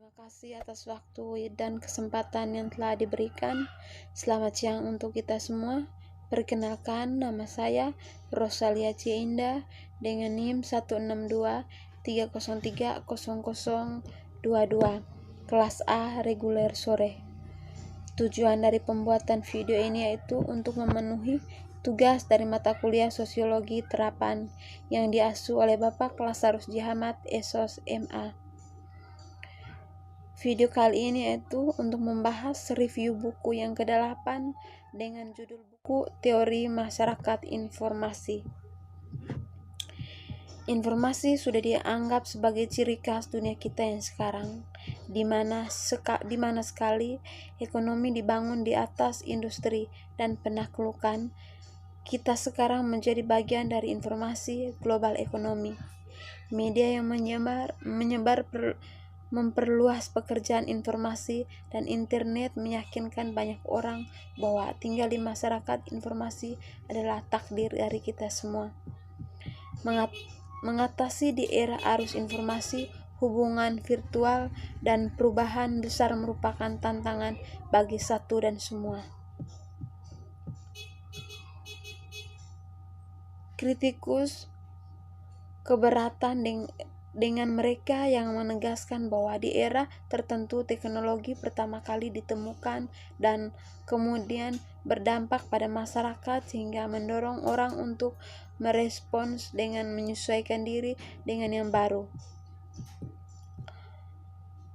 Terima kasih atas waktu dan kesempatan yang telah diberikan. Selamat siang untuk kita semua. Perkenalkan, nama saya Rosalia Cienda dengan NIM 16230300022, kelas A reguler sore. Tujuan dari pembuatan video ini yaitu untuk memenuhi tugas dari mata kuliah Sosiologi Terapan yang diasuh oleh Bapak Lazarus Jihamad, SOS MA. Video kali ini yaitu untuk membahas review buku yang ke-8 dengan judul buku Teori Masyarakat Informasi. Informasi sudah dianggap sebagai ciri khas dunia kita yang sekarang, di mana sekali ekonomi dibangun di atas industri dan penaklukan. Kita sekarang menjadi bagian dari informasi global ekonomi. Media yang memperluas pekerjaan informasi dan internet meyakinkan banyak orang bahwa tinggal di masyarakat informasi adalah takdir dari kita semua. Mengatasi di era arus informasi, hubungan virtual, dan perubahan besar merupakan tantangan bagi satu dan semua. Kritikus keberatan dengan mereka yang menegaskan bahwa di era tertentu teknologi pertama kali ditemukan dan kemudian berdampak pada masyarakat sehingga mendorong orang untuk merespons dengan menyesuaikan diri dengan yang baru.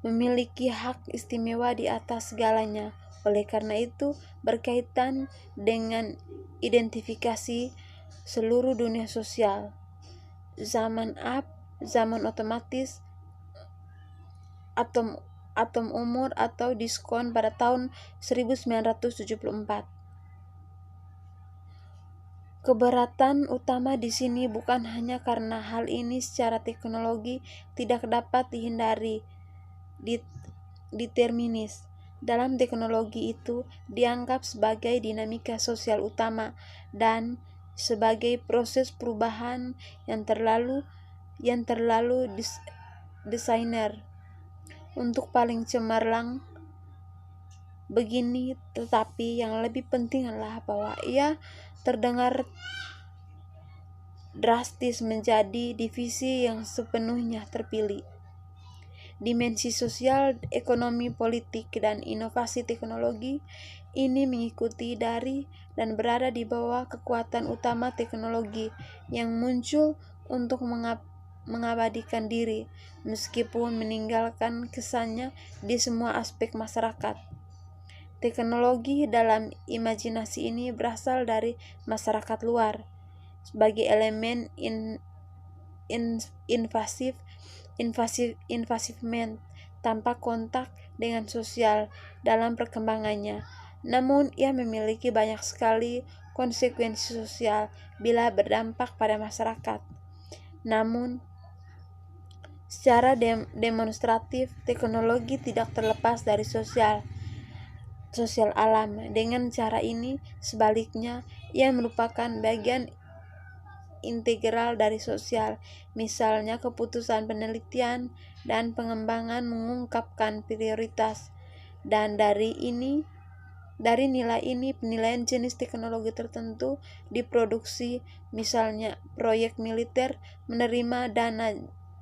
Memiliki hak istimewa di atas segalanya. Oleh karena itu, berkaitan dengan identifikasi seluruh dunia sosial, zaman otomatis, atom umur atau diskon pada tahun 1974. Keberatan utama di sini bukan hanya karena hal ini secara teknologi tidak dapat dihindari, determinis. Dalam teknologi itu dianggap sebagai dinamika sosial utama dan sebagai proses perubahan yang terlalu desainer untuk paling cemerlang begini, tetapi yang lebih penting adalah bahwa ia terdengar drastis menjadi divisi yang sepenuhnya terpilih. Dimensi sosial, ekonomi, politik, dan inovasi teknologi ini mengikuti dari dan berada di bawah kekuatan utama teknologi yang muncul untuk mengabadikan diri, meskipun meninggalkan kesannya di semua aspek masyarakat. Teknologi dalam imajinasi ini berasal dari masyarakat luar, sebagai elemen invasifmen tanpa kontak dengan sosial dalam perkembangannya. Namun ia memiliki banyak sekali konsekuensi sosial bila berdampak pada masyarakat. Namun secara demonstratif, teknologi tidak terlepas dari sosial alam. Dengan cara ini, sebaliknya, ia merupakan bagian integral dari sosial. Misalnya keputusan penelitian dan pengembangan mengungkapkan prioritas, dan dari nilai ini penilaian jenis teknologi tertentu diproduksi. Misalnya proyek militer menerima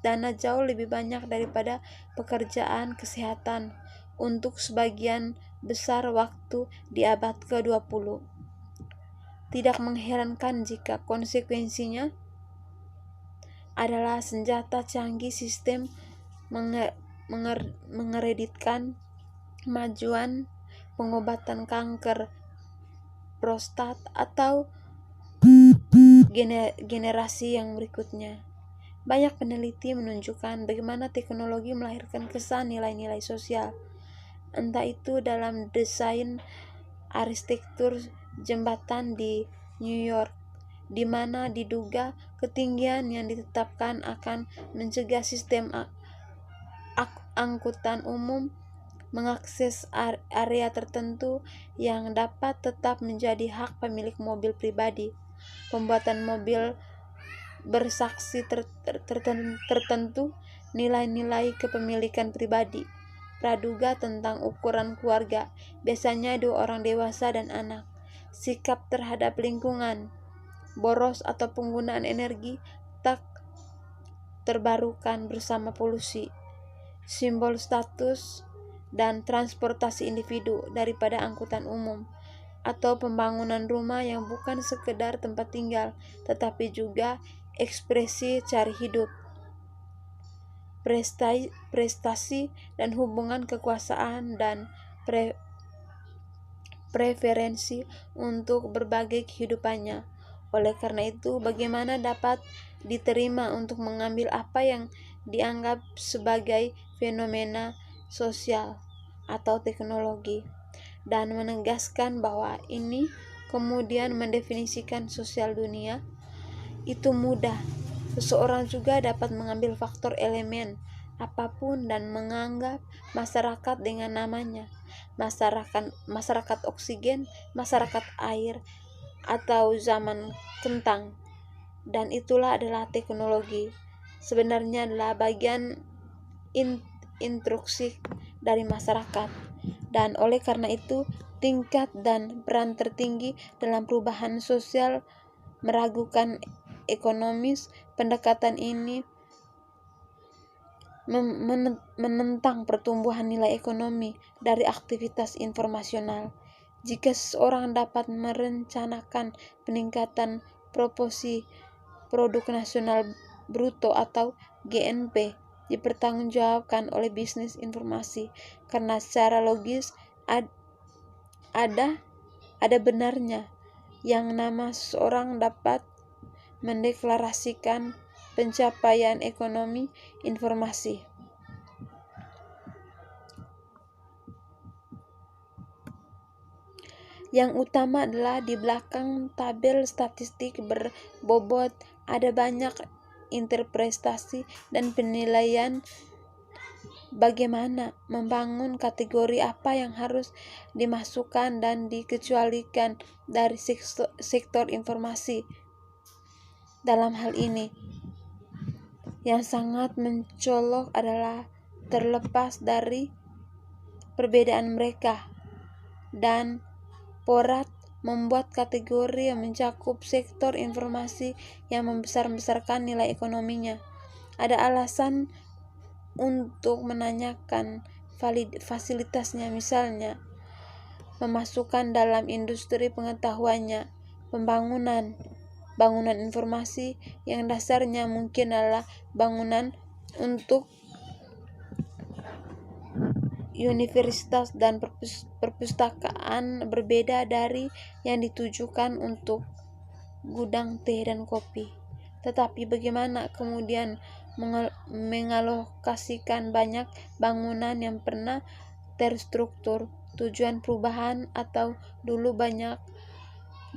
dana jauh lebih banyak daripada pekerjaan kesehatan untuk sebagian besar waktu di abad ke-20. Tidak mengherankan jika konsekuensinya adalah senjata canggih sistem mengereditkan kemajuan pengobatan kanker prostat atau generasi yang berikutnya. Banyak peneliti menunjukkan bagaimana teknologi melahirkan kesan nilai-nilai sosial, entah itu dalam desain arsitektur jembatan di New York, di mana diduga ketinggian yang ditetapkan akan mencegah sistem angkutan umum mengakses area tertentu yang dapat tetap menjadi hak pemilik mobil pribadi. Pembuatan mobil bersaksi tertentu nilai-nilai kepemilikan pribadi, praduga tentang ukuran keluarga, biasanya 2 orang dewasa dan anak. Sikap terhadap lingkungan, boros atau penggunaan energi tak terbarukan bersama polusi, simbol status dan transportasi individu daripada angkutan umum, atau pembangunan rumah yang bukan sekedar tempat tinggal, tetapi juga ekspresi cari hidup, prestasi dan hubungan kekuasaan dan preferensi untuk berbagai kehidupannya. Oleh karena itu, bagaimana dapat diterima untuk mengambil apa yang dianggap sebagai fenomena sosial atau teknologi, dan menegaskan bahwa ini kemudian mendefinisikan sosial dunia? Itu mudah. Seseorang juga dapat mengambil faktor elemen apapun dan menganggap masyarakat dengan namanya, masyarakat oksigen, masyarakat air, atau zaman kentang, dan itulah adalah teknologi. Sebenarnya adalah bagian instruksi dari masyarakat, dan oleh karena itu tingkat dan peran tertinggi dalam perubahan sosial meragukan ekonomis. Pendekatan ini menentang pertumbuhan nilai ekonomi dari aktivitas informasional. Jika seseorang dapat merencanakan peningkatan proporsi produk nasional bruto atau GNP dipertanggungjawabkan oleh bisnis informasi, karena secara logis ada benarnya yang nama seseorang dapat mendeklarasikan pencapaian ekonomi informasi. Yang utama adalah di belakang tabel statistik berbobot ada banyak interpretasi dan penilaian bagaimana membangun kategori apa yang harus dimasukkan dan dikecualikan dari sektor informasi. Dalam hal ini, yang sangat mencolok adalah terlepas dari perbedaan mereka, dan Porat membuat kategori yang mencakup sektor informasi yang membesar-besarkan nilai ekonominya. Ada alasan untuk menanyakan fasilitasnya, misalnya memasukkan dalam industri pengetahuannya bangunan informasi yang dasarnya mungkin adalah bangunan untuk universitas dan perpustakaan, berbeda dari yang ditujukan untuk gudang teh dan kopi. Tetapi bagaimana kemudian mengalokasikan banyak bangunan yang pernah terstruktur tujuan perubahan, atau dulu banyak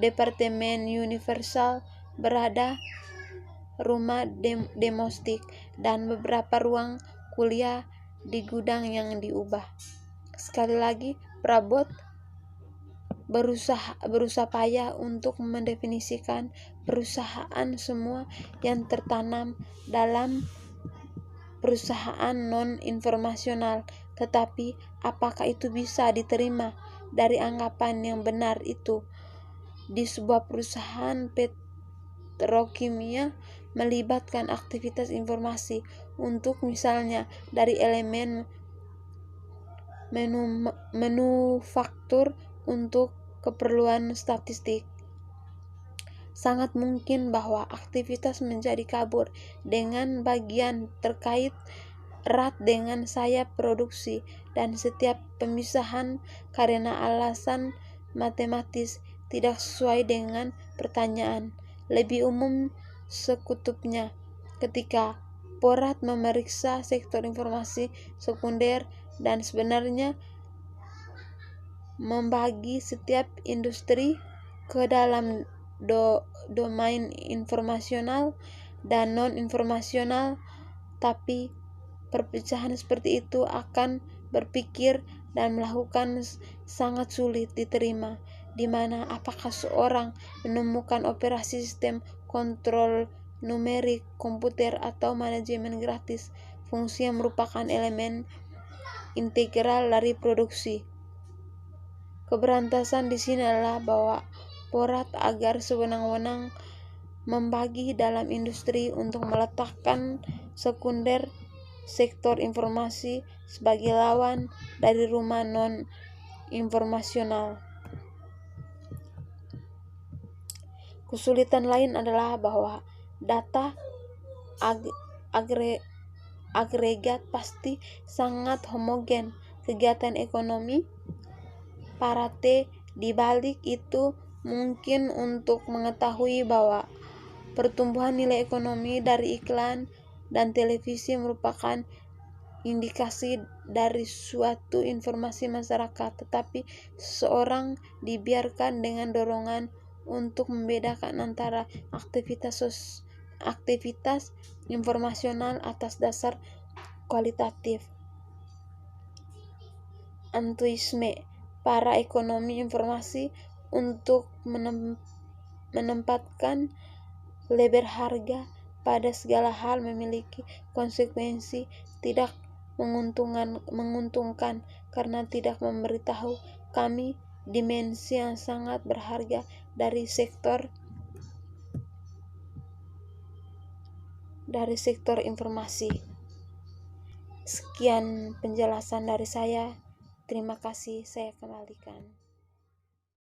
departemen universal berada, rumah domestik, dan beberapa ruang kuliah di gudang yang diubah. Sekali lagi, Prabot berusaha payah untuk mendefinisikan perusahaan semua yang tertanam dalam perusahaan non-informasional. Tetapi apakah itu bisa diterima dari anggapan yang benar itu di sebuah perusahaan petrokimia melibatkan aktivitas informasi untuk misalnya dari elemen manufaktur untuk keperluan statistik? Sangat mungkin bahwa aktivitas menjadi kabur dengan bagian terkait erat dengan sayap produksi, dan setiap pemisahan karena alasan matematis tidak sesuai dengan pertanyaan. Lebih umum sekutupnya, ketika Porat memeriksa sektor informasi sekunder dan sebenarnya membagi setiap industri ke dalam domain informasional dan non-informasional, tapi perpecahan seperti itu akan berpikir dan melakukan sangat sulit diterima, di mana apakah seorang menemukan operasi sistem kontrol numerik, komputer, atau manajemen gratis, fungsi yang merupakan elemen integral dari produksi. Keberantasan di sini adalah bahwa Porat agar sewenang-wenang membagi dalam industri untuk meletakkan sekunder sektor informasi sebagai lawan dari rumah non-informasional. Kesulitan lain adalah bahwa data agregat pasti sangat homogen. Kegiatan ekonomi parate di balik itu mungkin untuk mengetahui bahwa pertumbuhan nilai ekonomi dari iklan dan televisi merupakan indikasi dari suatu informasi masyarakat, tetapi seseorang dibiarkan dengan dorongan untuk membedakan antara aktivitas informasional atas dasar kualitatif. Antuisme para ekonomi informasi untuk menempatkan lebih harga pada segala hal memiliki konsekuensi tidak menguntungkan karena tidak memberitahu kami dimensi yang sangat berharga dari sektor informasi. Sekian penjelasan dari saya. Terima kasih, saya kembalikan.